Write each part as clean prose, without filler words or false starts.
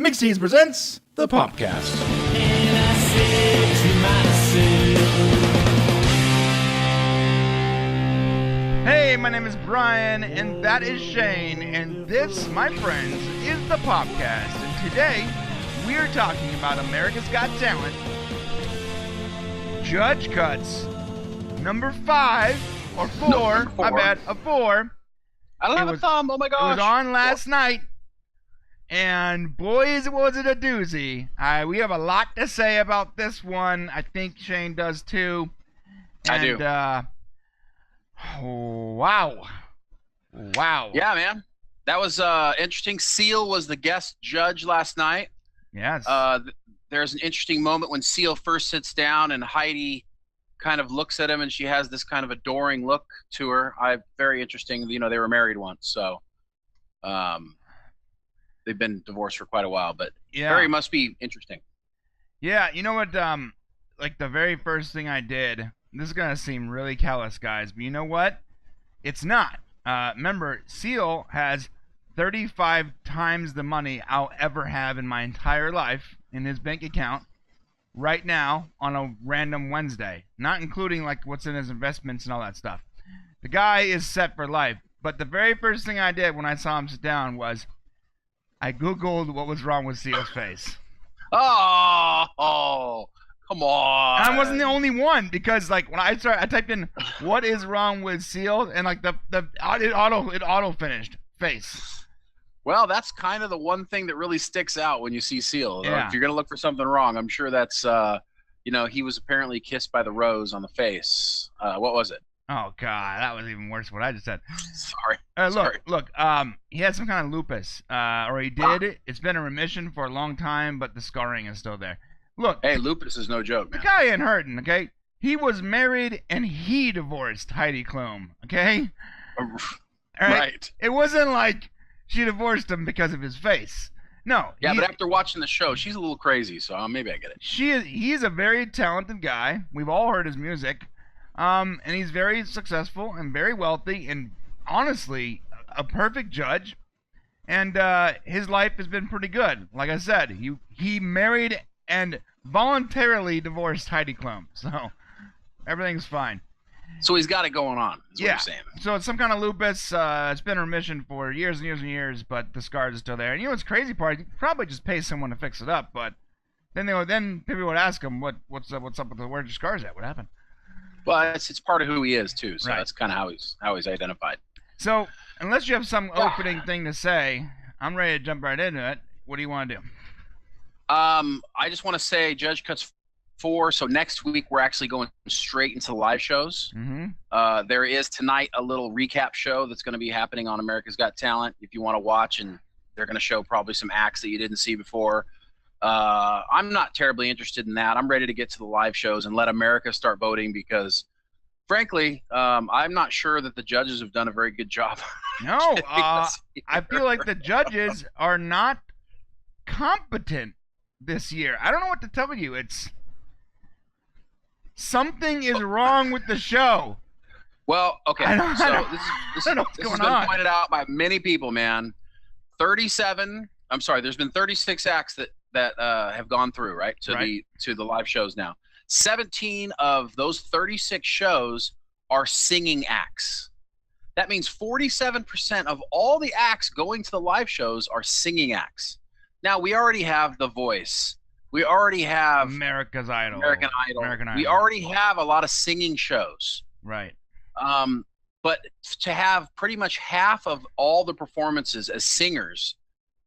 Honeybee-z presents the Popcast. Hey, my name is Brian, and that is Shane, and this, my friends, is the Popcast. And today, we are talking about America's Got Talent, Judge Cuts, number 5, or 4, No, 4. my bad, a 4. I don't have a thumb, oh my gosh. It was on last night. And boys, was it a doozy. We have a lot to say about this one. I think Shane does too. I do. Wow. Yeah, man. That was interesting. Seal was the guest judge last night. Yes. There's an interesting moment when Seal first sits down and Heidi kind of looks at him and she has this kind of adoring look to her. Very interesting. You know, they were married once, so they've been divorced for quite a while, but very must be interesting. Yeah, you know what? Like the very first thing I did, this is going to seem really callous, guys, but you know what? It's not. Remember, Seal has 35 times the money I'll ever have in my entire life in his bank account right now on a random Wednesday, not including like what's in his investments and all that stuff. The guy is set for life, but the very first thing I did when I saw him sit down was I Googled what was wrong with Seal's face. Oh, come on. And I wasn't the only one, because like when I typed in what is wrong with Seal, and like it auto finished face. Well, that's kind of the one thing that really sticks out when you see Seal. Yeah. If you're going to look for something wrong, I'm sure that's he was apparently kissed by the rose on the face. What was it? Oh God, that was even worse. What I just said. Sorry. Look. He had some kind of lupus, or he did. It's been in remission for a long time, but the scarring is still there. Look. Hey, lupus is no joke, man. The guy ain't hurting, okay? He was married and he divorced Heidi Klum, okay? All right. It wasn't like she divorced him because of his face. No. Yeah, but after watching the show, she's a little crazy, so maybe I get it. He's a very talented guy. We've all heard his music. And he's very successful and very wealthy and honestly a perfect judge. And his life has been pretty good. Like I said, he married and voluntarily divorced Heidi Klum. So everything's fine. So he's got it going on, is what you're saying. So it's some kind of lupus. It's been in remission for years and years and years, but the scars are still there. And you know what's crazy part? You could probably just pay someone to fix it up, but then people would ask him, what's up with where's your scars at? What happened? Well, it's part of who he is too, so right. That's kind of how he's identified. So unless you have some opening thing to say, I'm ready to jump right into it. What do you want to do? I just want to say Judge Cuts 4. So next week we're actually going straight into the live shows. Mm-hmm. There is tonight a little recap show that's going to be happening on America's Got Talent if you want to watch, and they're going to show probably some acts that you didn't see before. I'm not terribly interested in that. I'm ready to get to the live shows and let America start voting because, frankly, I'm not sure that the judges have done a very good job. No, I feel like the judges are not competent this year. I don't know what to tell you. It's something is wrong with the show. Well, okay. This has been pointed out by many people, man. There's been 36 acts that have gone through, right, to the live shows now. 17 of those 36 shows are singing acts. That means 47% of all the acts going to the live shows are singing acts. Now, we already have The Voice. We already have American Idol. We already have a lot of singing shows. Right. But to have pretty much half of all the performances as singers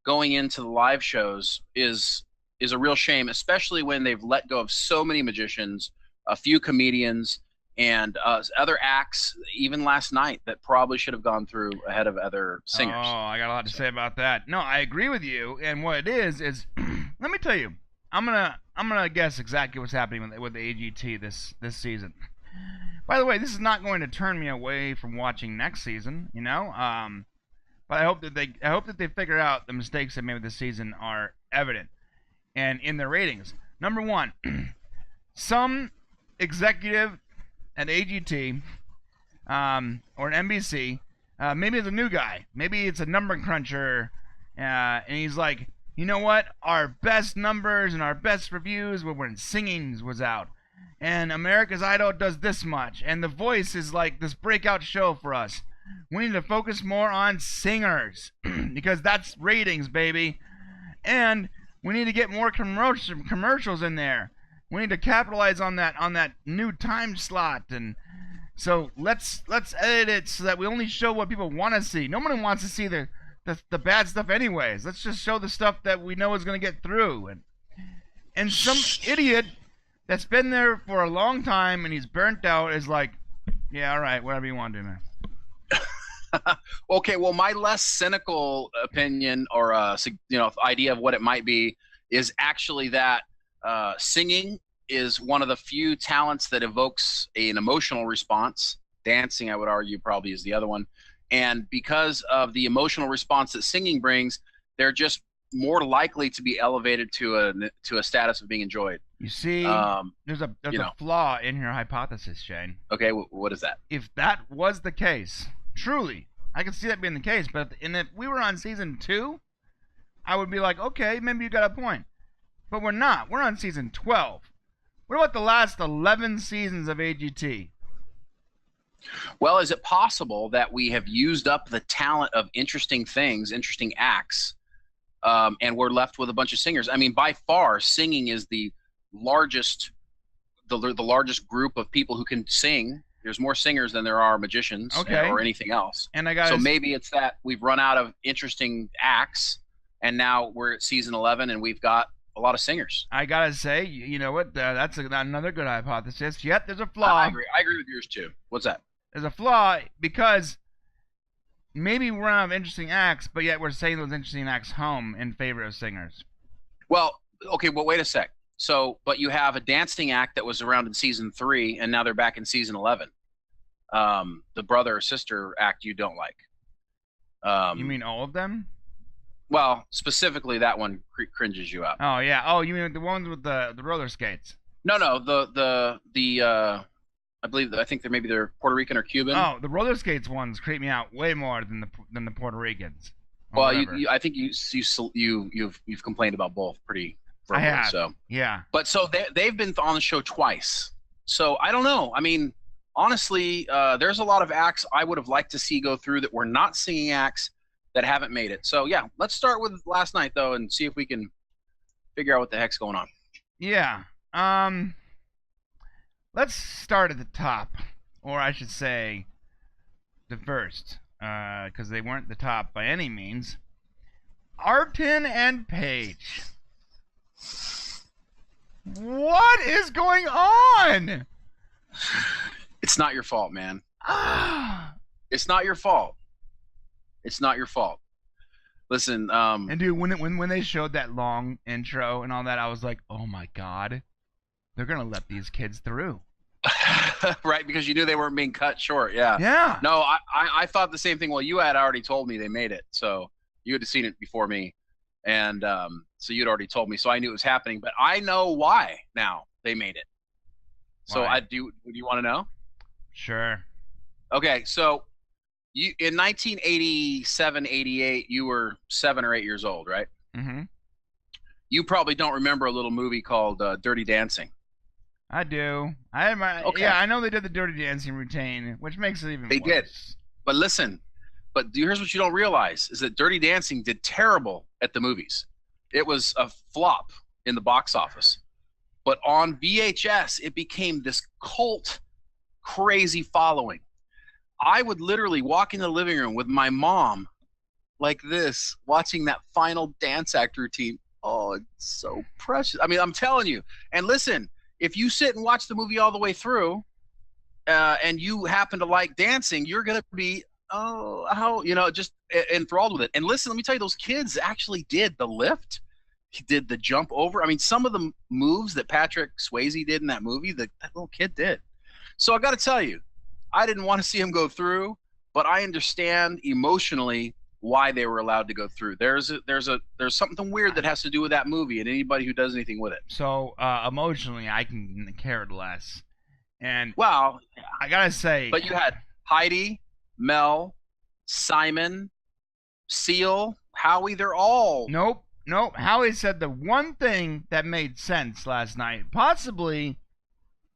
going into the live shows is a real shame, especially when they've let go of so many magicians, a few comedians, and other acts, even last night, that probably should have gone through ahead of other singers. Oh, I got a lot to say about that. No, I agree with you. And what it is let me tell you, I'm gonna guess exactly what's happening with the AGT this season. By the way, this is not going to turn me away from watching next season, you know. But I hope that they figure out the mistakes they made with this season are evident and in their ratings. Number one, some executive at AGT or an NBC, maybe it's a new guy, maybe it's a number cruncher, and he's you know what? Our best numbers and our best reviews were when Singing was out. And America's Idol does this much. And The Voice is like this breakout show for us. We need to focus more on singers because that's ratings, baby. And we need to get more commercials in there. We need to capitalize on that new time slot. And so let's edit it so that we only show what people want to see. Nobody wants to see the bad stuff anyways. Let's just show the stuff that we know is going to get through. And some idiot that's been there for a long time and he's burnt out is like, yeah, all right, whatever you want to do, man. Okay, well, my less cynical opinion or idea of what it might be is actually that singing is one of the few talents that evokes an emotional response. Dancing, I would argue, probably is the other one. And because of the emotional response that singing brings, they're just more likely to be elevated to a status of being enjoyed. You see, there's a flaw in your hypothesis, Shane. Okay, what is that? If that was the case, truly, I can see that being the case. But if we were on season 2, I would be like, okay, maybe you got a point. But we're not. We're on season 12. What about the last 11 seasons of AGT? Well, is it possible that we have used up the talent of interesting things, interesting acts, and we're left with a bunch of singers? I mean, by far, singing is the largest group of people who can sing. There's more singers than there are magicians or anything else. And maybe it's that we've run out of interesting acts, and now we're at season 11, and we've got a lot of singers. I gotta say, you know what? That's another good hypothesis. Yet there's a flaw. I agree with yours too. What's that? There's a flaw because maybe we're out of interesting acts, but yet we're sending those interesting acts home in favor of singers. Well, okay, well, wait a sec. So, but you have a dancing act that was around in season 3, and now they're back in season 11. The brother or sister act you don't like. You mean all of them? Well, specifically that one cringes you out. Oh yeah. Oh, you mean the ones with the roller skates? No, I think they're Puerto Rican or Cuban. Oh, the roller skates ones creep me out way more than the Puerto Ricans. Well, I think you've complained about both pretty verbally. I have. So yeah. But so they've been on the show twice. So I don't know. I mean, honestly, there's a lot of acts I would have liked to see go through that were not singing acts that haven't made it. So yeah, let's start with last night though and see if we can figure out what the heck's going on. Yeah. Let's start at the top, or I should say, the first, because they weren't the top by any means. Artin and Paige. What is going on? It's not your fault, man. It's not your fault. It's not your fault. Listen, and dude, when they showed that long intro and all that, I was like, oh my god, they're gonna let these kids through. Right, because you knew they weren't being cut short. Yeah. Yeah. No, I thought the same thing. Well, you had already told me they made it, so you had seen it before me, and so you'd already told me, so I knew it was happening. But I know why now they made it. So why? Do you want to know? Sure. Okay, so you in 1987, 88, you were 7 or 8 years old, right? Mm-hmm. You probably don't remember a little movie called Dirty Dancing. I do. Yeah, I know they did the Dirty Dancing routine, which makes it even worse. They did. But listen, here's what you don't realize is that Dirty Dancing did terrible at the movies. It was a flop in the box office. But on VHS, it became this cult, crazy following. I would literally walk in the living room with my mom like this, watching that final dance act routine. Oh, it's so precious. I mean, I'm telling you. And listen, if you sit and watch the movie all the way through and you happen to like dancing, you're going to be, just enthralled with it. And listen, let me tell you, those kids actually did the lift. He did the jump over. I mean, some of the moves that Patrick Swayze did in that movie, that little kid did. So I got to tell you, I didn't want to see him go through, but I understand emotionally why they were allowed to go through. There's something weird that has to do with that movie and anybody who does anything with it. So emotionally, I can care less. And well, I gotta say, but you had Heidi, Mel, Simon, Seal, Howie. They're all nope. nope. Howie said the one thing that made sense last night, possibly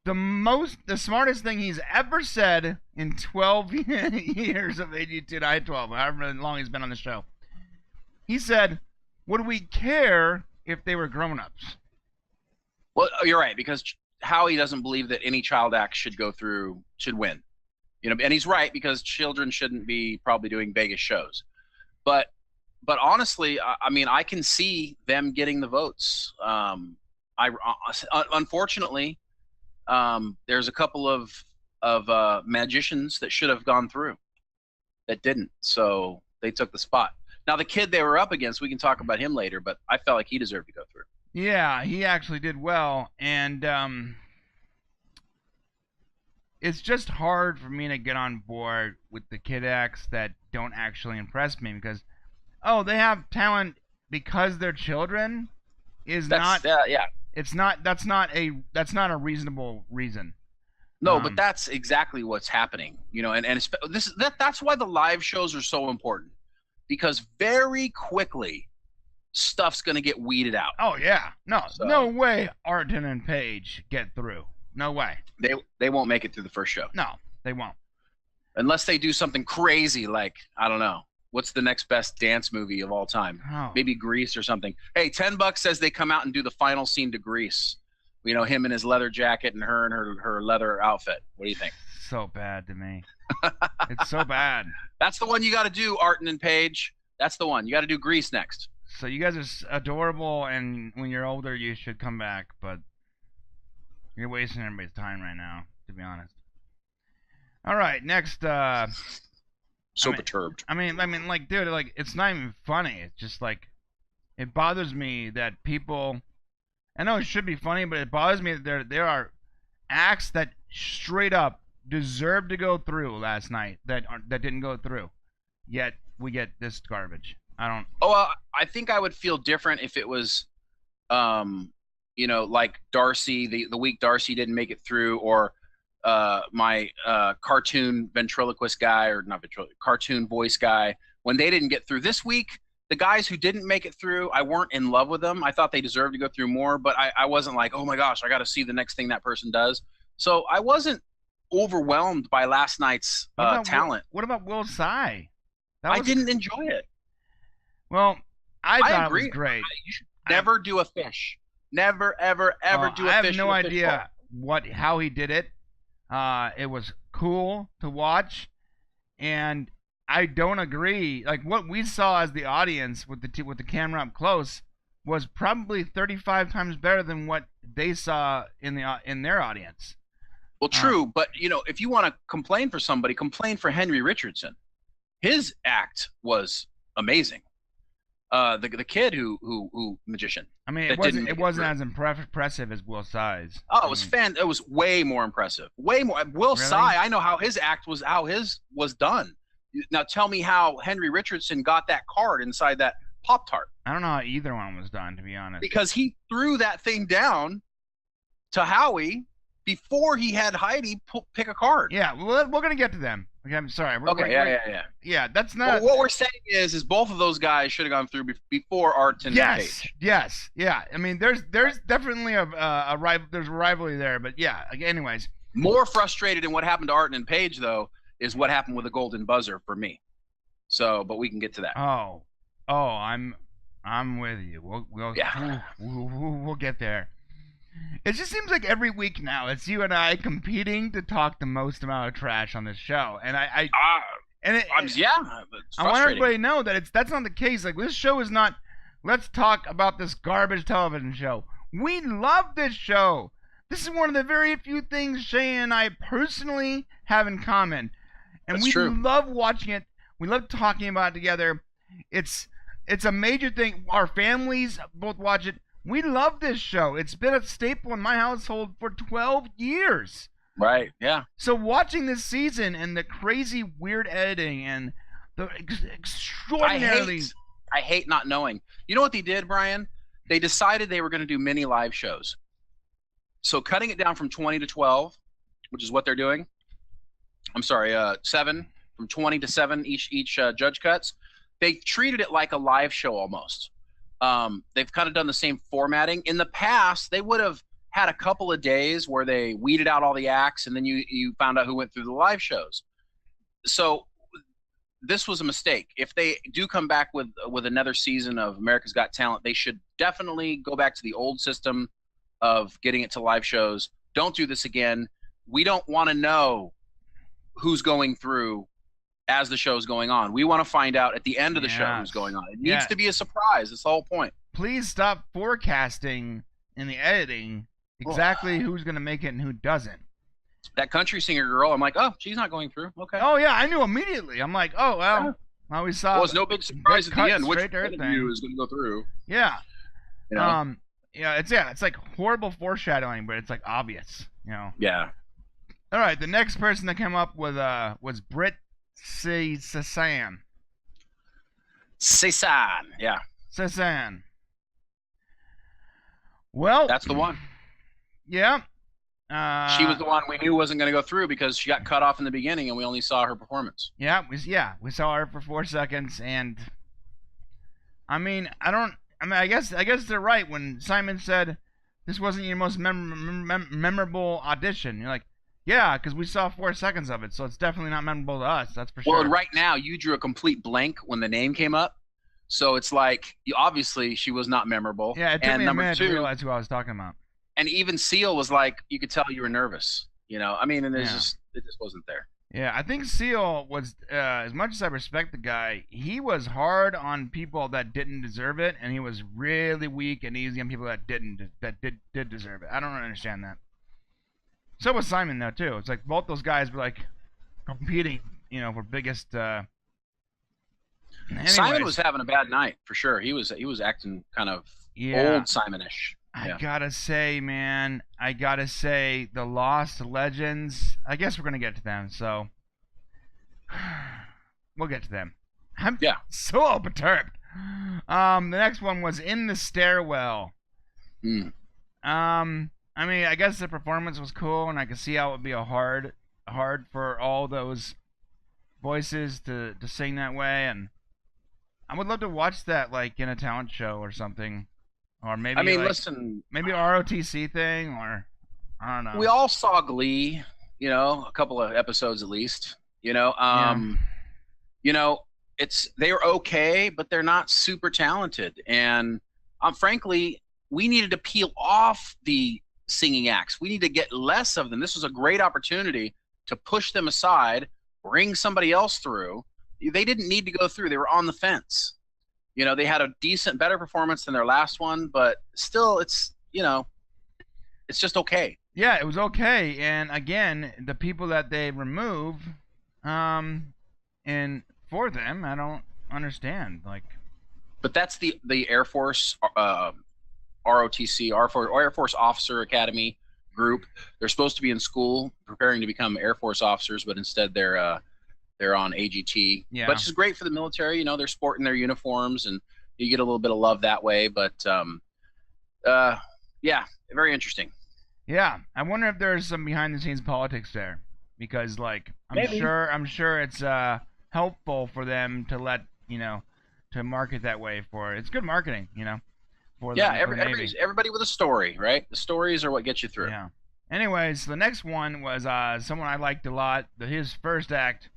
the smartest thing he's ever said in 12 years of 82 to 12, however long he's been on the show. He said, would we care if they were grown-ups? Well, you're right, because Howie doesn't believe that any child act should win. And he's right, because children shouldn't be probably doing Vegas shows. But honestly, I mean, I can see them getting the votes. Unfortunately, there's a couple of magicians that should have gone through that didn't, so they took the spot. Now, the kid they were up against, we can talk about him later, but I felt like he deserved to go through. Yeah, he actually did well, and it's just hard for me to get on board with the kid acts that don't actually impress me, because they have talent because they're children is not yeah. It's not that's not a reasonable reason. No, but that's exactly what's happening, and that's why the live shows are so important, because very quickly stuff's going to get weeded out. Oh yeah. No way Arton and Paige get through. No way. They won't make it through the first show. No, they won't. Unless they do something crazy like, I don't know, what's the next best dance movie of all time? Oh. Maybe Grease or something. Hey, $10 says they come out and do the final scene to Grease. Him in his leather jacket and her in her leather outfit. What do you think? So bad to me. It's so bad. That's the one you got to do, Arton and Paige. That's the one. You got to do Grease next. So you guys are adorable, and when you're older, you should come back, but you're wasting everybody's time right now, to be honest. All right, next. Perturbed. I mean, like, dude, like, it's not even funny. It's just like, it bothers me that people. I know it should be funny, but it bothers me that there are acts that straight up deserved to go through last night that didn't go through. Yet we get this garbage. I don't. I think I would feel different if it was, like Darcy, the week Darcy didn't make it through, or my cartoon ventriloquist guy, or not ventriloquist, cartoon voice guy, when they didn't get through. This week, the guys who didn't make it through, I weren't in love with them. I thought they deserved to go through more, but I wasn't like, oh my gosh, I got to see the next thing that person does. So I wasn't overwhelmed by last night's talent. What about Will Tsai? I didn't enjoy it. Well, I thought it was great. You should never do a fish. Never, ever, ever do a fish. I have no idea how he did it. It was cool to watch, and I don't agree. Like, what we saw as the audience with the camera up close was probably 35 times better than what they saw in their audience. Well, true, but if you want to complain for somebody, complain for Henry Richardson. His act was amazing. The kid who magician. I mean, it wasn't as impressive as Will Tsai's. Oh, it was way more impressive. Way more. Will Tsai, I know how his act was done. Now tell me how Henry Richardson got that card inside that Pop-Tart. I don't know how either one was done, to be honest. Because he threw that thing down to Howie before he had Heidi pick a card. Yeah, we're gonna get to them. Okay, I'm sorry. Yeah. Yeah, that's not. Well, what we're saying is both of those guys should have gone through before Arton and Paige. Yes, yeah. I mean, there's definitely there's a rivalry there, but yeah. Anyways, more frustrated in what happened to Arton and Paige, though, is what happened with the golden buzzer for me. So, but we can get to that. Oh, I'm with you. We'll get there. It just seems like every week now it's you and I competing to talk the most amount of trash on this show, and I want everybody to know that that's not the case. Like, this show is not. Let's talk about this garbage television show. We love this show. This is one of the very few things Shay and I personally have in common, and we love watching it. We love talking about it together. It's a major thing. Our families both watch it. We love this show. It's been a staple in my household for 12 years. Right, yeah. So watching this season and the crazy weird editing and the extraordinarily... I hate not knowing. You know what they did, Brian? They decided they were going to do mini live shows. So cutting it down from 20 to 12, which is what they're doing. I'm sorry, 7, from 20 to 7 each judge cuts. They treated it like a live show almost. They've kind of done the same formatting. In the past, they would have had a couple of days where they weeded out all the acts, and then you found out who went through the live shows. So this was a mistake. If they do come back with another season of America's Got Talent, they should definitely go back to the old system of getting it to live shows. Don't do this again. We don't want to know who's going through as the show's going on. We want to find out at the end of the show who's going on. It needs to be a surprise. That's the whole point. Please stop forecasting in the editing exactly who's going to make it and who doesn't. That country singer girl, I'm like, oh, she's not going through. Okay. Oh, yeah, I knew immediately. I'm like, oh, well, I always saw. Well, it's no big surprise at the end. Which one of you is going to go through? Yeah. You know? It's like horrible foreshadowing, but it's like obvious, you know. Yeah. All right, the next person that came up with was Britt Sasan. Sasan, yeah. Sasan. Well, that's the one. Yeah. She was the one we knew wasn't going to go through because she got cut off in the beginning, and we only saw her performance. Yeah, we saw her for 4 seconds, and I guess they're right when Simon said this wasn't your most memorable audition. You're like, yeah, because we saw 4 seconds of it, so it's definitely not memorable to us. That's for sure. Well, right now you drew a complete blank when the name came up, so it's like obviously she was not memorable. Yeah, it took me a minute to realize who I was talking about. And even Seal was like, you could tell you were nervous, you know. I mean, and it just wasn't there. Yeah, I think Seal was, as much as I respect the guy, he was hard on people that didn't deserve it, and he was really weak and easy on people that did deserve it. I don't understand that. So was Simon though too. It's like both those guys were like competing, you know, for biggest. Simon was having a bad night for sure. He was acting kind of old Simonish. I gotta say, man, the Lost Legends. I guess we're gonna get to them, so we'll get to them. I'm so perturbed. The next one was In the Stairwell. I mean, I guess the performance was cool, and I could see how it would be hard for all those voices to sing that way, and I would love to watch that like in a talent show or something. Or maybe maybe ROTC thing, or I don't know. We all saw Glee, you know, a couple of episodes at least. You know, you know, they're okay, but they're not super talented. And frankly, we needed to peel off the singing acts. We need to get less of them. This was a great opportunity to push them aside, bring somebody else through. They didn't need to go through. They were on the fence. You know, they had a better performance than their last one, but still, it's, you know, it's just okay. Yeah, it was okay. And again, the people that they remove, and for them, I don't understand. Like, but that's the Air Force, ROTC, Air Force Officer Academy group. They're supposed to be in school preparing to become Air Force officers, but instead they're on AGT, which is great for the military. You know, they're sporting their uniforms, and you get a little bit of love that way. But yeah, very interesting. Yeah, I wonder if there's some behind-the-scenes politics there, because like I'm sure it's helpful for them to to market that way for it. It's good marketing, you know. Everybody with a story, right? The stories are what get you through. Yeah. Anyways, the next one was someone I liked a lot. His first act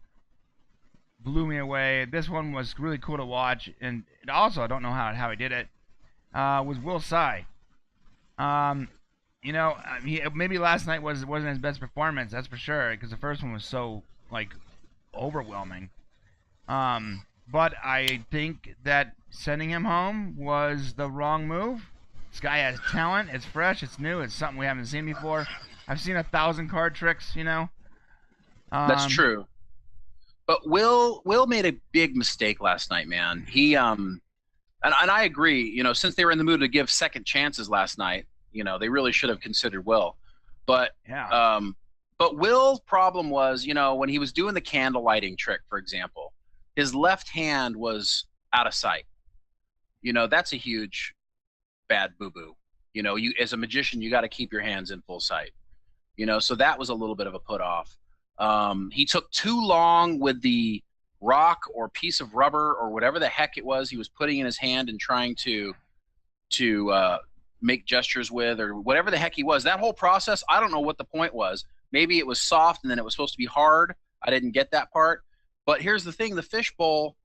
blew me away. This one was really cool to watch, and also I don't know how he did it. Was Will Tsai. You know, maybe last night wasn't his best performance, that's for sure, because the first one was so like overwhelming. But I think that sending him home was the wrong move. This guy has talent. It's fresh. It's new. It's something we haven't seen before. I've seen 1,000 card tricks, you know. That's true. But Will made a big mistake last night, man. He and I agree. You know, since they were in the mood to give second chances last night, you know, they really should have considered Will. But but Will's problem was, you know, when he was doing the candle lighting trick, for example, his left hand was out of sight. You know, that's a huge bad boo-boo. You know, you as a magician, you got to keep your hands in full sight. You know, so that was a little bit of a put off. He took too long with the rock or piece of rubber or whatever the heck it was he was putting in his hand and trying to make gestures with, or whatever the heck he was. That whole process, I don't know what the point was. Maybe it was soft and then it was supposed to be hard. I didn't get that part. But here's the thing: the fishbowl.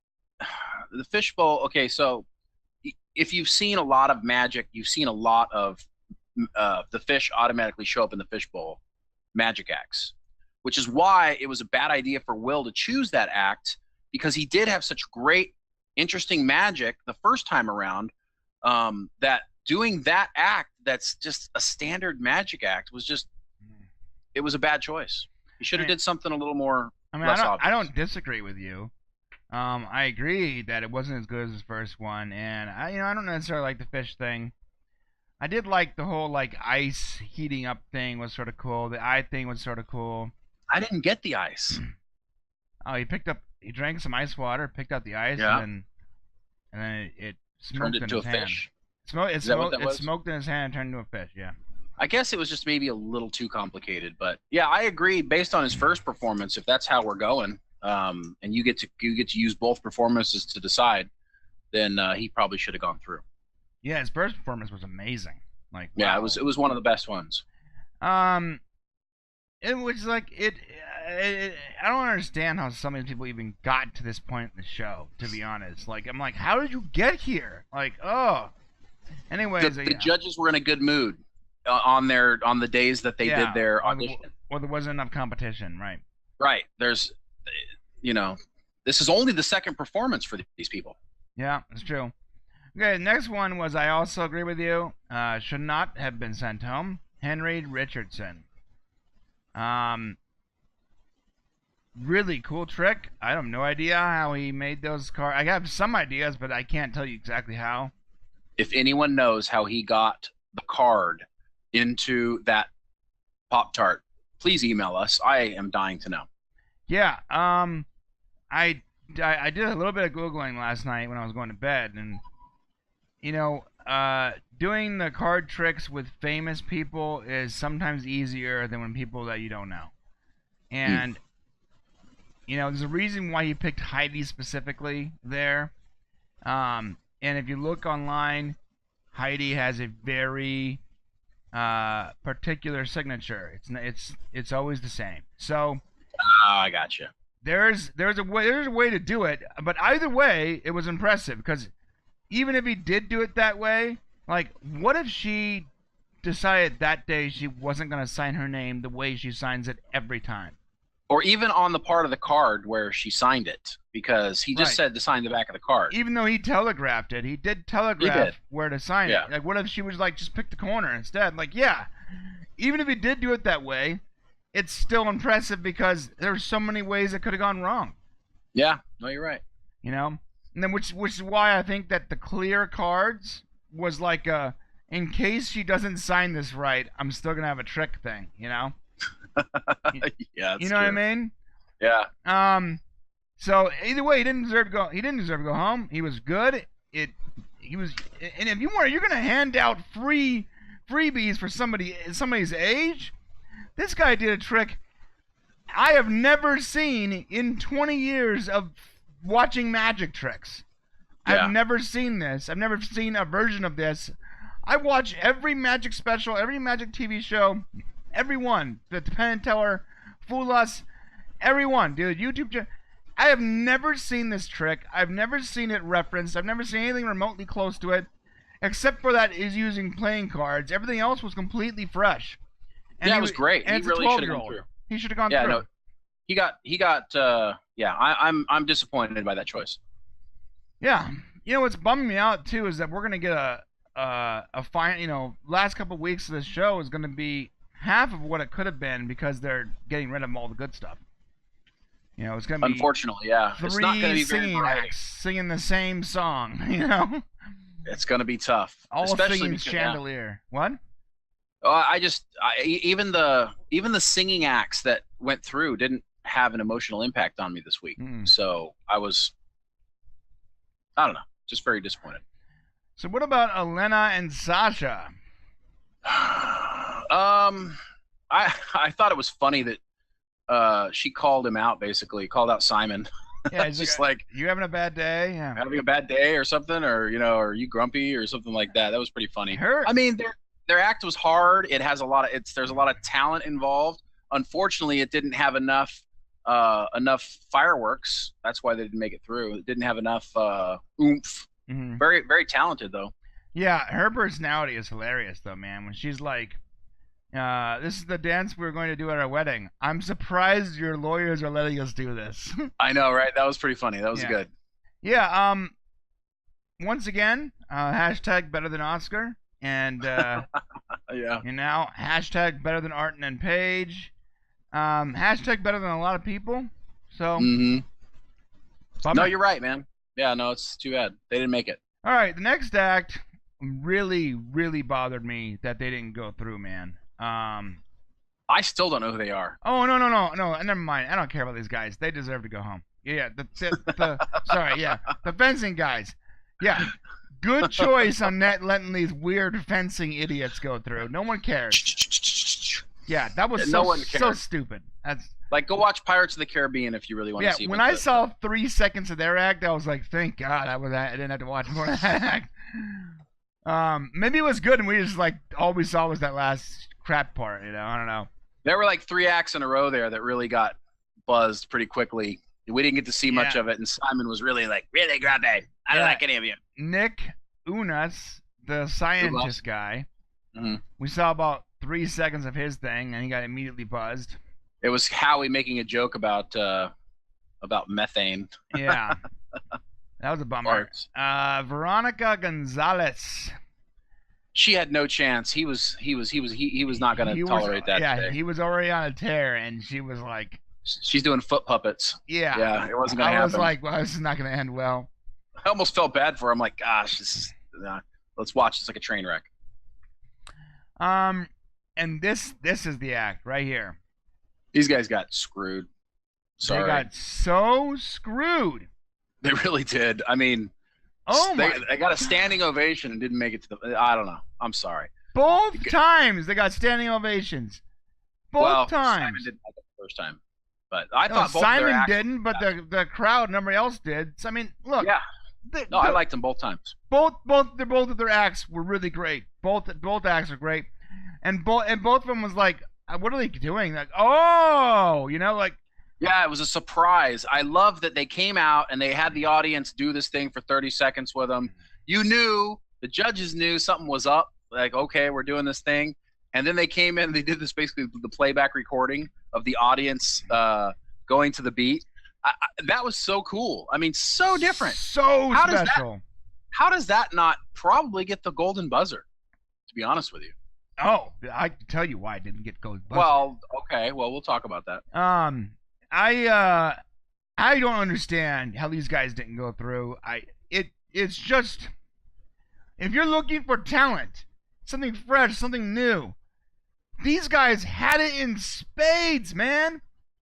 Okay, so if you've seen a lot of magic, you've seen a lot of the fish automatically show up in the fishbowl magic acts, which is why it was a bad idea for Will to choose that act, because he did have such great, interesting magic the first time around, that doing that act that's just a standard magic act was just, it was a bad choice. He should have did something a little more. I don't disagree with you. I agree that it wasn't as good as his first one, and I don't necessarily like the fish thing. I did like the whole like ice heating up thing was sort of cool. The eye thing was sort of cool. I didn't get the ice. Oh, he drank some ice water, picked out the ice, and then it smoked turned it into a fish. It smoked in his hand and turned into a fish. Yeah. I guess it was just maybe a little too complicated, but yeah, I agree. Based on his first performance, if that's how we're going, and you get to use both performances to decide, then he probably should have gone through. Yeah, his first performance was amazing. Like, wow. Yeah, it was one of the best ones. It was like I don't understand how so many people even got to this point in the show. To be honest, like I'm like, how did you get here? Like, oh. Anyways, the judges were in a good mood on the days that they did their audition. Well, there wasn't enough competition, right? Right. There's, this is only the second performance for these people. Yeah, it's true. Okay, next one was, I also agree with you, should not have been sent home. Henry Richardson. Really cool trick. I have no idea how he made those cards. I have some ideas, but I can't tell you exactly how. If anyone knows how he got the card into that Pop-Tart, please email us. I am dying to know. Yeah, I did a little bit of Googling last night when I was going to bed, and doing the card tricks with famous people is sometimes easier than when people that you don't know. And there's a reason why he picked Heidi specifically there. And if you look online, Heidi has a very particular signature. It's always the same. So I gotcha. There's a way to do it, but either way, it was impressive, because even if he did do it that way, like, what if she decided that day she wasn't going to sign her name the way she signs it every time? Or even on the part of the card where she signed it, because he just said to sign the back of the card. Even though he telegraphed it, he did telegraph where to sign it. Like, what if she was like, just pick the corner instead? Like, yeah, even if he did do it that way, it's still impressive, because there's so many ways it could have gone wrong. Yeah, no, you're right. And then which is why I think that the clear cards was like in case she doesn't sign this right, I'm still gonna have a trick thing. Yeah, that's you know what I mean? Yeah. So either way, he didn't deserve to go. He didn't deserve to go home. He was good. He was, and if you're gonna hand out freebies for somebody's age, this guy did a trick I have never seen in 20 years of watching magic tricks. Yeah. I've never seen this. I've never seen a version of this. I watch every magic special, every magic TV show, everyone. The Penn and Teller, Fool Us, everyone, dude. YouTube. I have never seen this trick. I've never seen it referenced. I've never seen anything remotely close to it, except for that is using playing cards. Everything else was completely fresh. And yeah, it was great. He really should have gone through. He should have gone through. No, he got. I'm disappointed by that choice. Yeah, what's bumming me out too is that we're gonna get a fine. Last couple of weeks of this show is gonna be half of what it could have been, because they're getting rid of all the good stuff. It's gonna be, unfortunately, yeah, it's not gonna be very singing acts singing the same song. It's gonna be tough, all especially singing because, Chandelier. What? Even the singing acts that went through didn't have an emotional impact on me this week. So I don't know, just very disappointed. So what about Elena and Sasha? I thought it was funny that she called him out, basically called out Simon Yeah, It's just like, you having a bad day? Yeah. having a bad day or something, or are you grumpy or something like that. That was pretty funny. I mean, their act was hard. It has a lot of there's a lot of talent involved. Unfortunately, it didn't have enough fireworks. That's why they didn't make it through. It didn't have enough oomph. Mm-hmm. Very, very talented though. Yeah, her personality is hilarious though, man. When she's like, this is the dance we're going to do at our wedding. I'm surprised your lawyers are letting us do this. I know, right? That was pretty funny. That was good. Yeah. Once again, hashtag better than Oscar, and yeah. hashtag better than Arton and Paige. Hashtag better than a lot of people. So. No, you're right, man. Yeah, no, it's too bad they didn't make it. All right, the next act really, really bothered me that they didn't go through, man. I still don't know who they are. Oh no, never mind. I don't care about these guys. They deserve to go home. Yeah, the fencing guys. Yeah, good choice on letting these weird fencing idiots go through. No one cares. Yeah, that was so stupid. That's like, go watch Pirates of the Caribbean if you really want to see. Yeah, when I saw 3 seconds of their act, I was like, thank God I didn't have to watch more of that act. Maybe it was good, and we just like all we saw was that last crap part. I don't know. There were like 3 acts in a row there that really got buzzed pretty quickly. We didn't get to see much of it, and Simon was really grumpy. I don't like any of you. Nick Unas, the scientist guy, mm-hmm. We saw about 3 seconds of his thing, and he got immediately buzzed. It was Howie making a joke about methane. Yeah, that was a bummer. Veronica Gonzalez. She had no chance. He was not going to tolerate that. Yeah, today. He was already on a tear, and she was like, she's doing foot puppets. Yeah, it wasn't going to happen. I was like, well, this is not going to end well. I almost felt bad for her. I'm like, gosh, let's watch. It's like a train wreck. And this is the act right here. These guys got screwed. Sorry. They got so screwed. They really did. I mean, they got a standing ovation and didn't make it to the. I don't know. I'm sorry. Both times they got standing ovations. Both times. Simon didn't like it the first time, but I thought both Simon didn't, but the crowd and everybody else did. So, I mean, look. Yeah. I liked them both times. Both of their acts were really great. Both acts are great, and both of them was like, what are they doing? Like, yeah, it was a surprise. I love that they came out and they had the audience do this thing for 30 seconds with them. You knew, the judges knew something was up. Like, okay, we're doing this thing. And then they came in and they did this, basically the playback recording of the audience going to the beat. That was so cool. I mean, so different. So special. How does that not probably get the golden buzzer, to be honest with you? Oh, I can tell you why I didn't get golden buzzer. Well, okay. Well, we'll talk about that. I don't understand how these guys didn't go through. It's just, if you're looking for talent, something fresh, something new, these guys had it in spades, man.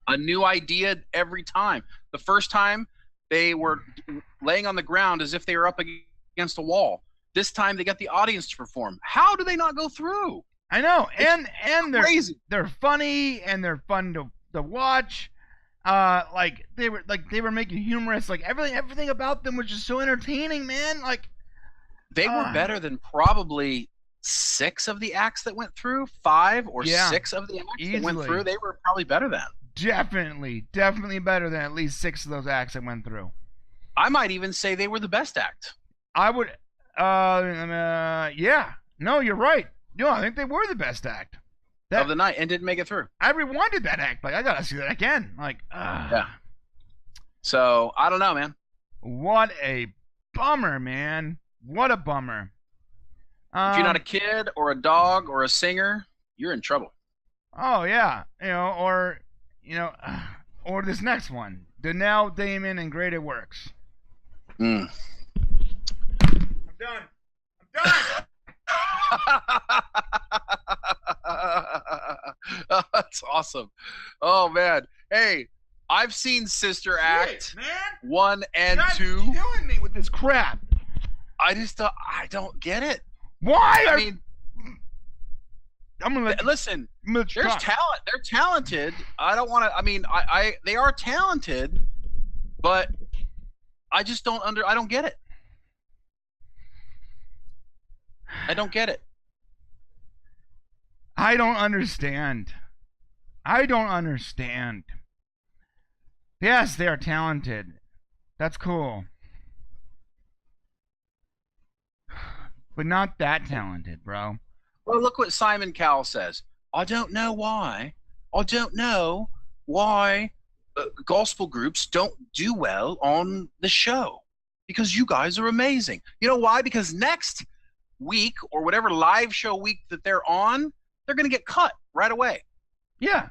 A new idea every time. The first time they were laying on the ground as if they were up against a wall. This time they got the audience to perform. How do they not go through? I know, and crazy. They're funny and they're fun to watch. They were making humorous. Like everything about them was just so entertaining, man. Like they were better than probably 6 of the acts that went through. 5 or 6 of the acts that went through. They were probably better than. Definitely better than at least 6 of those acts that went through. I might even say they were the best act. I would. Yeah. No, you're right. No, I think they were the best act of the night and didn't make it through. I rewinded that act. Like, I gotta see that again. Like, yeah. So I don't know, man. What a bummer, man. What a bummer. If you're not a kid or a dog or a singer, you're in trouble. Oh yeah, or this next one, Danelle, Damon, and Great Works. I'm done. That's awesome. Oh man. Hey, I've seen Sister Act 1 and 2. You're killing me with this crap. I don't get it. Why? I mean, I'm gonna listen. There's talent. They're talented. I don't want to. I mean, they are talented, but I just I don't get it. I don't get it. I don't understand. I don't understand. Yes, they are talented. That's cool. But not that talented, bro. Well, look what Simon Cowell says. I don't know why. I don't know why gospel groups don't do well on the show. Because you guys are amazing. You know why? Because next week or whatever live show week that they're on, they're going to get cut right away. Yeah.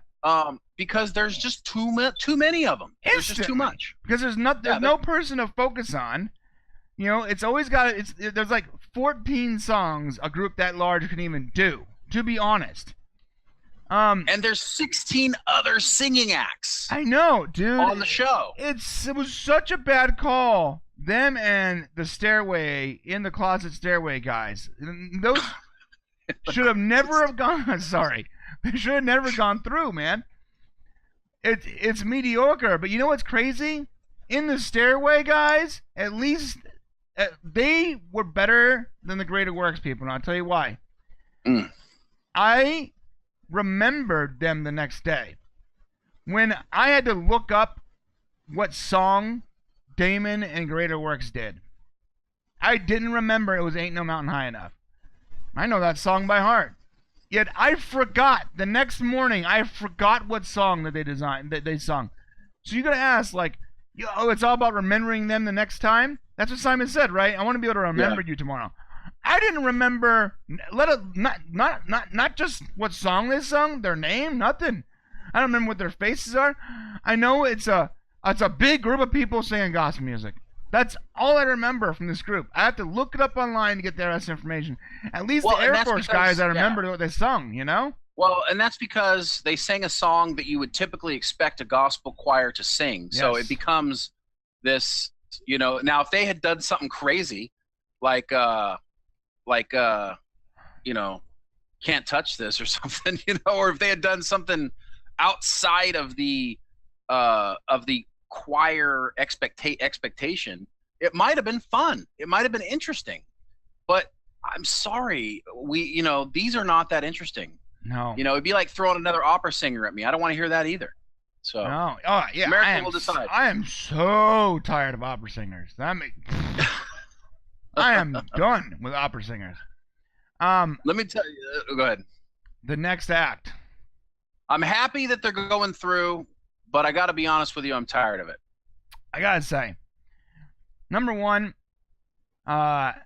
Because there's just too many of them. There's just too much. Because there's no person to focus on. You know, it's always got there's like 14 songs a group that large can even do, to be honest. And there's 16 other singing acts. I know, dude. On the show. It was such a bad call. Them and the Stairway, in the Closet Stairway guys. Those should have never have gone. Sorry. They should have never gone through, man. It's mediocre, but you know what's crazy? In the Stairway guys, at least they were better than the Greater Works people, and I'll tell you why. I remembered them the next day. When I had to look up what song Damon and Greater Works did, I didn't remember it was Ain't No Mountain High Enough. I know that song by heart. Yet I forgot, the next morning, I forgot what song that they sung. So you gotta ask, like, oh, it's all about remembering them the next time? That's what Simon said, right? I want to be able to remember you tomorrow. I didn't remember, not just what song they sung, their name, nothing. I don't remember what their faces are. I know it's a big group of people singing gospel music. That's all I remember from this group. I have to look it up online to get the rest of the information. At least the Air Force guys, I remembered what they sung, you know? Well, and that's because they sang a song that you would typically expect a gospel choir to sing. Yes. So it becomes this, you know, now if they had done something crazy, like you know, Can't Touch This or something, you know, or if they had done something outside of the choir expectation, it might have been fun. It might have been interesting. But I'm sorry, you know, these are not that interesting. No. You know, it'd be like throwing another opera singer at me. I don't want to hear that either. So no. Oh yeah. America will decide. I am so tired of opera singers. I am done with opera singers. Let me tell you. Go ahead. The next act. I'm happy that they're going through, but I got to be honest with you, I'm tired of it. I gotta say, number one, wow,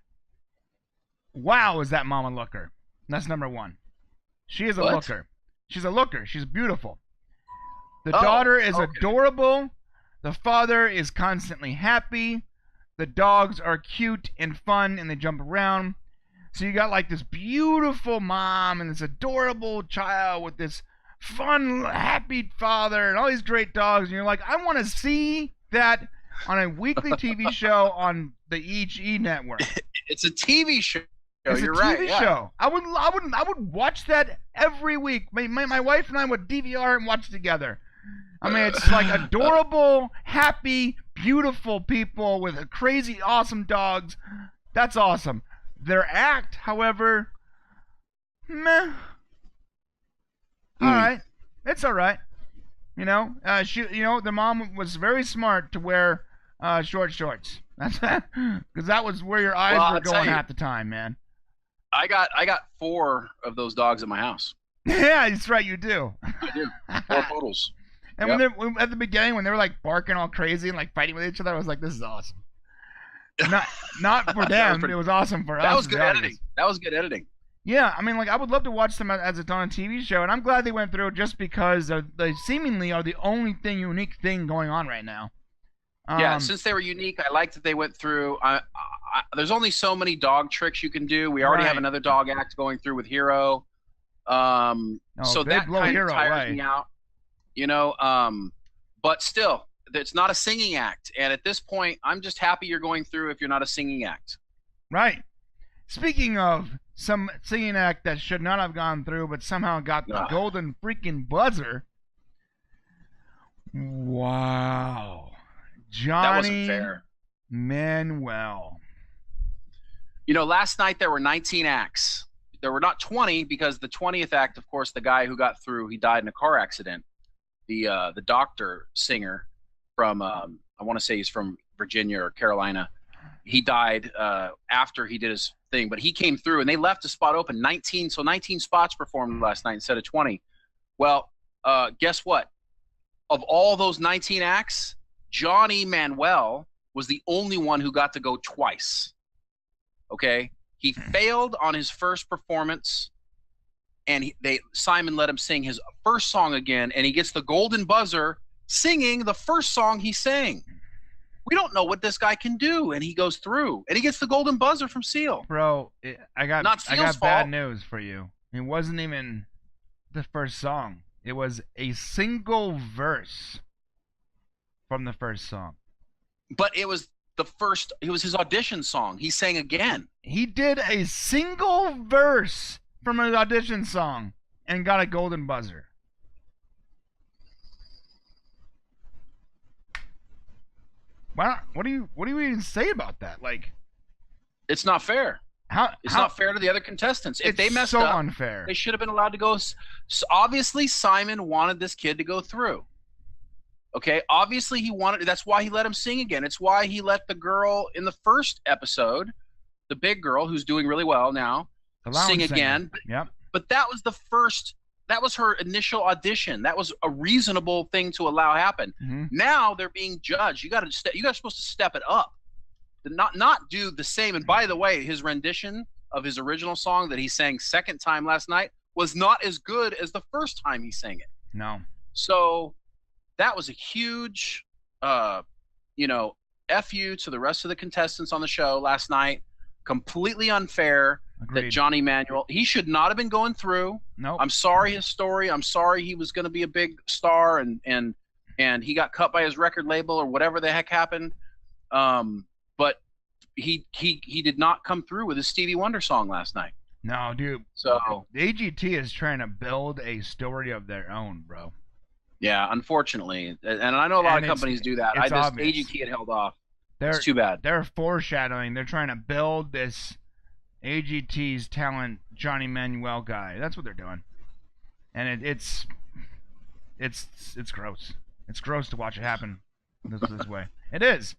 is that mama looker? That's number one. She is a looker. She's a looker. She's beautiful. The daughter is adorable. The father is constantly happy. The dogs are cute and fun, and they jump around. So you got like this beautiful mom and this adorable child with this fun, happy father and all these great dogs. And you're like, I want to see that on a weekly TV show on the E network. It's a TV show. It's You're a right. TV yeah. show. I would watch that every week. My wife and I would DVR and watch together. I mean, it's like adorable, happy, beautiful people with crazy, awesome dogs. That's awesome. Their act, however, meh. All right, it's all right. You know, the mom was very smart to wear short shorts. That's because that was where your eyes were going half the time, man. I got 4 of those dogs at my house. Yeah, that's right. You do. I do. 4 poodles. And when at the beginning, when they were like barking all crazy and like fighting with each other, I was like, "This is awesome." Not for them. It was awesome for us. That was good editing. That was good editing. Yeah, I mean, like I would love to watch them as it's on a TV show, and I'm glad they went through just because they seemingly are the only unique thing going on right now. Yeah, since they were unique, I like that they went through. There's only so many dog tricks you can do. We already have another dog act going through with Hero. So that kind of tires me out. You know, but still, it's not a singing act. And at this point, I'm just happy you're going through if you're not a singing act. Right. Speaking of some singing act that should not have gone through, but somehow got the golden freaking buzzer. Wow. That wasn't Johnny fair. Manuel. Last night there were 19 acts. There were not 20 because the 20th act, of course, the guy who got through, he died in a car accident. The doctor singer from I want to say he's from Virginia or Carolina. He died after he did his thing, but he came through and they left a spot open. 19 spots performed last night instead of 20. Well, guess what? Of all those 19 acts, Johnny Manuel was the only one who got to go twice. Okay, he failed on his first performance, and Simon let him sing his first song again, and he gets the golden buzzer singing the first song he sang. We don't know what this guy can do, and he goes through, and he gets the golden buzzer from Seal. Bro, I got fault. bad news for you. It wasn't even the first song. It was a single verse from the first song. But it was his audition song. He sang again. He did a single verse from an audition song and got a golden buzzer. What do you even say about that? Like, it's not fair. It's not fair to the other contestants. If they messed up, unfair. They should have been allowed to go. So obviously, Simon wanted this kid to go through. Okay, obviously he wanted. That's why he let him sing again. It's why he let the girl in the first episode, the big girl who's doing really well now, sing again. Yep. But that was the first. That was her initial audition. That was a reasonable thing to allow happen. Mm-hmm. Now they're being judged. You guys are supposed to step it up. Not do the same. And by the way, his rendition of his original song that he sang second time last night was not as good as the first time he sang it. No. So that was a huge, F you to the rest of the contestants on the show last night. Completely unfair. Agreed. That Johnny Manuel, he should not have been going through. Nope. I'm sorry his story. I'm sorry he was going to be a big star and he got cut by his record label or whatever the heck happened. But he did not come through with his Stevie Wonder song last night. No, dude. So the AGT is trying to build a story of their own, bro. Yeah, unfortunately, and I know a lot of companies do that. AGT had held off. It's too bad. They're foreshadowing. They're trying to build this AGT's talent, Johnny Manuel guy. That's what they're doing, and it's gross. It's gross to watch it happen this way. It is,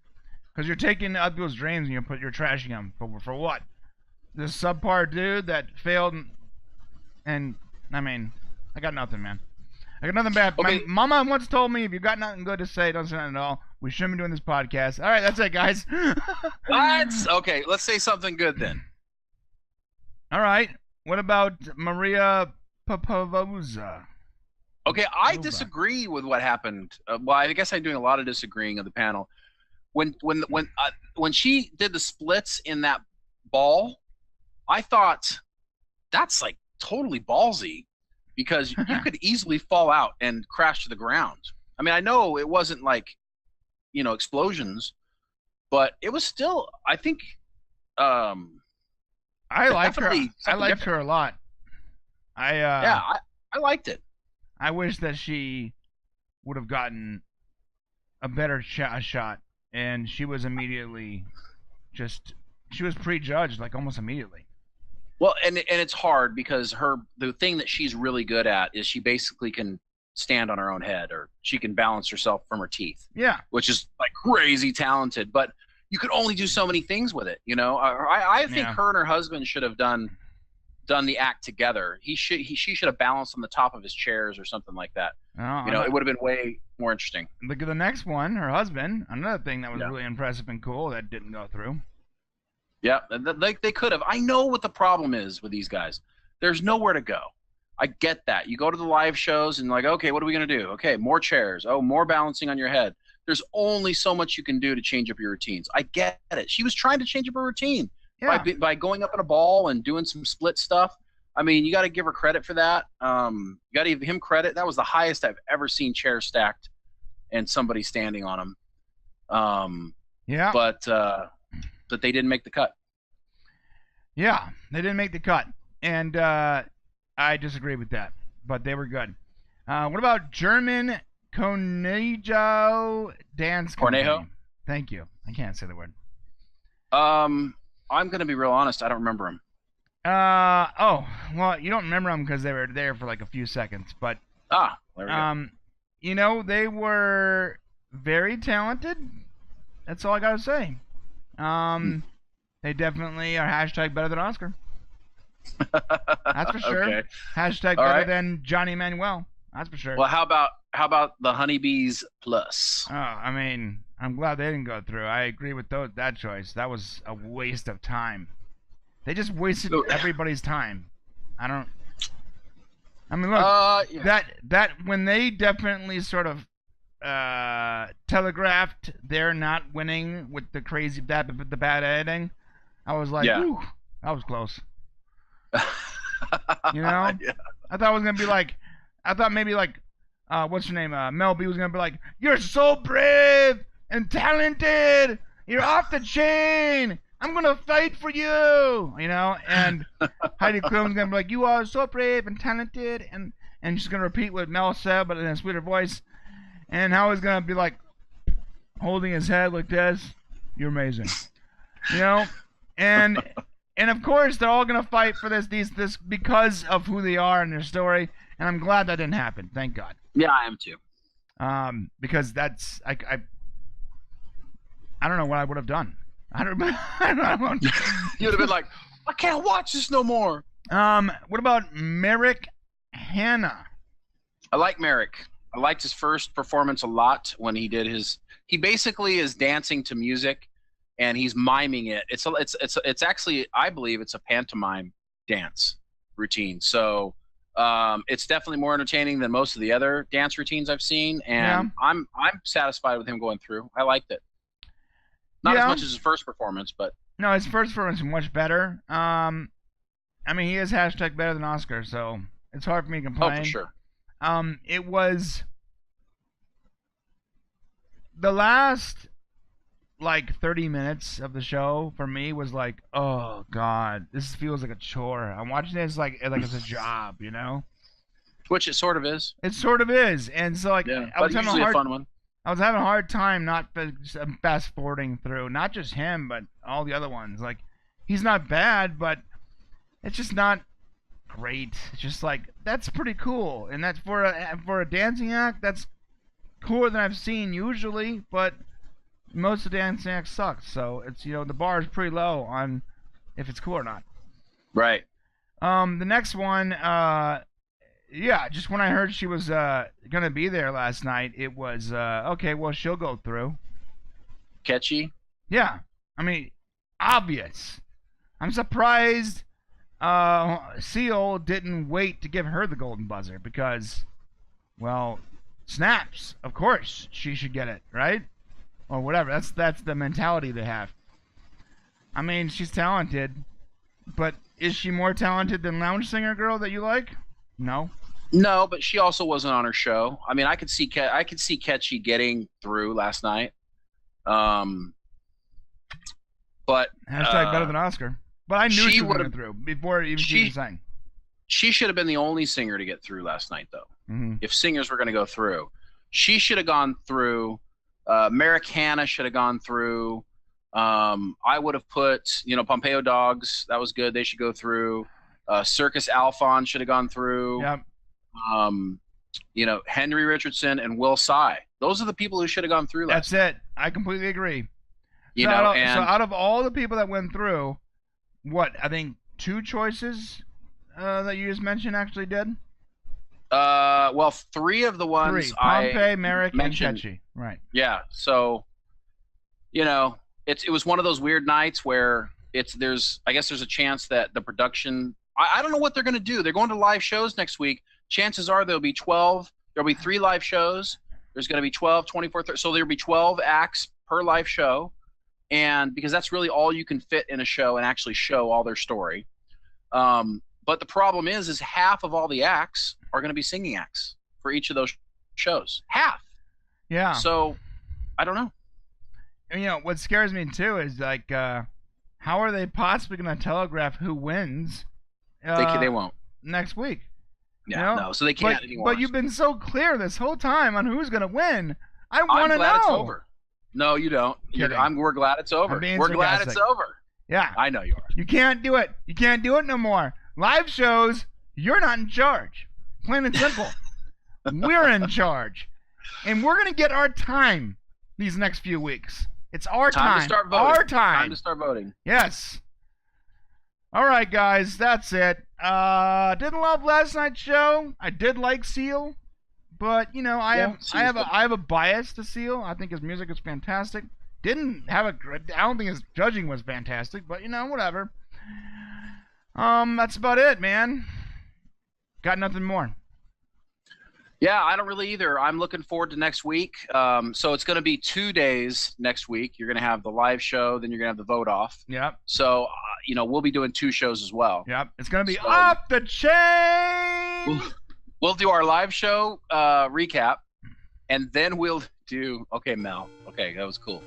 because you're taking other people's dreams and you're trashing them for what? This subpar dude that failed, and I mean, I got nothing, man. I got nothing bad. Okay. My mama once told me, if you got nothing good to say, don't say nothing at all. We shouldn't be doing this podcast. All right, that's it, guys. Okay, let's say something good then. All right. What about Maria Popova? Okay, I disagree with what happened. Well, I guess I'm doing a lot of disagreeing of the panel. When she did the splits in that ball, I thought that's like totally ballsy, because you could easily fall out and crash to the ground. I mean, I know it wasn't like, explosions, but it was still, I think, I liked her. I liked her a lot. I liked it. I wish that she would have gotten a better shot, and she was immediately she was prejudged like almost immediately. Well, and it's hard because the thing that she's really good at is she basically can stand on her own head, or she can balance herself from her teeth. Yeah, which is like crazy talented, but you could only do so many things with it. I think her and her husband should have done the act together. She should have balanced on the top of his chairs or something like that. It would have been way more interesting. Look at the next one, her husband. Another thing that was really impressive and cool that didn't go through. Yeah, they could have. I know what the problem is with these guys. There's nowhere to go. I get that. You go to the live shows and like, okay, what are we going to do? Okay, more chairs. Oh, more balancing on your head. There's only so much you can do to change up your routines. I get it. She was trying to change up her routine by going up in a ball and doing some split stuff. I mean, you got to give her credit for that. You got to give him credit. That was the highest I've ever seen chairs stacked and somebody standing on them. But they didn't make the cut. Yeah, they didn't make the cut. And I disagree with that. But they were good. What about German Cornejo Dance Company? Thank you. I can't say the word. I'm gonna be real honest. I don't remember him. Oh, well, you don't remember them because they were there for like a few seconds, but there we go. you know, they were very talented. That's all I gotta say. They definitely are hashtag better than Oscar. That's for sure. Okay. Hashtag all better right. than Johnny Manuel. That's for sure. Well, how about the Honeybee-z plus? Oh, I mean, I'm glad they didn't go through. I agree with that choice. That was a waste of time. They just wasted everybody's time. I mean, look, yeah. that when they definitely sort of telegraphed they're not winning with the bad editing, I was like, ooh, that was close. You know, yeah. I thought it was gonna be like, maybe like, what's her name? Mel B was gonna be like, "You're so brave and talented. You're off the chain. I'm gonna fight for you." You know, and Heidi Klum's gonna be like, "You are so brave and talented," and she's gonna repeat what Mel said, but in a sweeter voice. And Howie's gonna be like, holding his head like this. "You're amazing." You know, and of course they're all gonna fight for this because of who they are and their story. And I'm glad that didn't happen. Thank God. Yeah, I am too. Because that's I don't know what I would have done. I don't know. You would have been like, "I can't watch this no more." What about Merrick Hanna? I like Merrick. I liked his first performance a lot when he did his. He basically is dancing to music, and he's miming it. It's actually, I believe it's a pantomime dance routine. So it's definitely more entertaining than most of the other dance routines I've seen, and I'm satisfied with him going through. I liked it. Not as much as his first performance, but no, his first performance was much better. I mean, he is hashtag better than Oscar, so it's hard for me to complain. Oh, for sure. It was the last like 30 minutes of the show for me was like, oh God, this feels like a chore. I'm watching this like it's a job, you know? Which it sort of is. It sort of is, and so like I was having a fun one. I was having a hard time not fast forwarding through, not just him, but all the other ones. Like, he's not bad, but it's just not great. It's just like, that's pretty cool, and that's for a dancing act. That's cooler than I've seen usually, but most of the dancing acts suck. So it's, you know, the bar is pretty low on if it's cool or not. Right. The next one, yeah, just when I heard she was gonna be there last night, it was okay. Well, she'll go through. Catchy. Yeah, I mean, obvious. I'm surprised Seal didn't wait to give her the golden buzzer because, well, snaps. Of course, she should get it, right? Or whatever. That's the mentality they have. I mean, she's talented, but is she more talented than Lounge Singer Girl that you like? No. No, but she also wasn't on her show. I mean, I could see Catchy getting through last night. But hashtag better than Oscar. But I knew she would have through before even she sang. She should have been the only singer to get through last night, though. Mm-hmm. If singers were going to go through, she should have gone through. Merrick Hanna should have gone through. I would have put, Pompeo Dogs. That was good. They should go through. Circus Alphon should have gone through. Yep. Henry Richardson and Will Tsai. Those are the people who should have gone through last night. That's it. I completely agree. So out of all the people that went through, I think 2 choices that you just mentioned actually did? Well, 3 of the ones Pompey, Merrick, and Catchy. Right. Yeah. So, it was one of those weird nights where there's a chance that the production, I don't know what they're going to do. They're going to live shows next week. Chances are there'll be 12. There'll be 3 live shows. There's going to be 12, 24, 30. So there'll be 12 acts per live show. And because that's really all you can fit in a show and actually show all their story. But the problem is half of all the acts are going to be singing acts for each of those shows. Half. Yeah. So I don't know. And, what scares me too is like, how are they possibly going to telegraph who wins? They won't next week. Yeah, no. So they can't anymore. But you've been so clear this whole time on who's going to win. I want to know. It's over. No, you don't. We're glad it's over. We're glad it's over. Yeah. I know you are. You can't do it. You can't do it no more. Live shows, you're not in charge. Plain and simple. We're in charge. And we're going to get our time these next few weeks. It's our time. Time to start voting. Our time. Time to start voting. Yes. All right, guys. That's it. Didn't love last night's show. I did like Seal. But, you know, I have a bias to Seal. I think his music is fantastic. I don't think his judging was fantastic, but, you know, whatever. That's about it, man. Got nothing more. Yeah, I don't really either. I'm looking forward to next week. So it's going to be 2 days next week. You're going to have the live show, then you're going to have the vote off. Yep. So, you know, we'll be doing 2 shows as well. Yep. It's going to be off the chain. We'll do our live show recap, and then we'll do – okay, Mel. Okay, that was cool.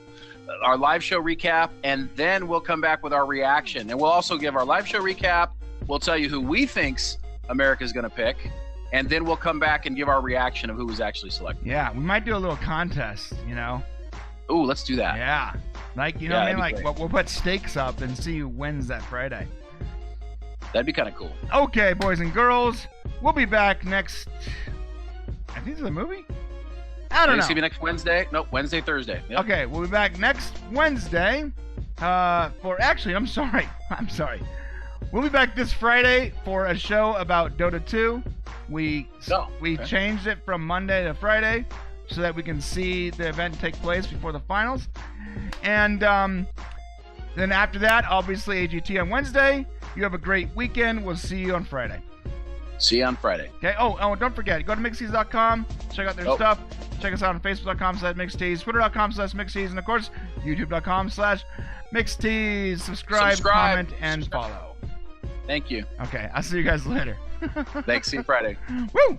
Our live show recap, and then we'll come back with our reaction. And we'll also give our live show recap. We'll tell you who we think's America's going to pick. And then we'll come back and give our reaction of who was actually selected. Yeah, we might do a little contest, you know. Ooh, let's do that. Yeah. Like, you know what I mean? Like, we'll put stakes up and see who wins that Friday. That'd be kind of cool. Okay, boys and girls. We'll be back next... I think it's a movie? I don't know. See me next Wednesday? Nope, Wednesday, Thursday. Yep. Okay, we'll be back next Wednesday for... Actually, I'm sorry. We'll be back this Friday for a show about Dota 2. We changed it from Monday to Friday so that we can see the event take place before the finals. And then after that, obviously, AGT on Wednesday. You have a great weekend. We'll see you on Friday. See you on Friday. Okay. Oh, don't forget. Go to mixtees.com. Check out their stuff. Check us out on Facebook.com/mixtees, Twitter.com/mixtees, and of course, YouTube.com/mixtees. Subscribe, comment, and follow. Thank you. Okay. I'll see you guys later. Thanks. See you Friday. Woo!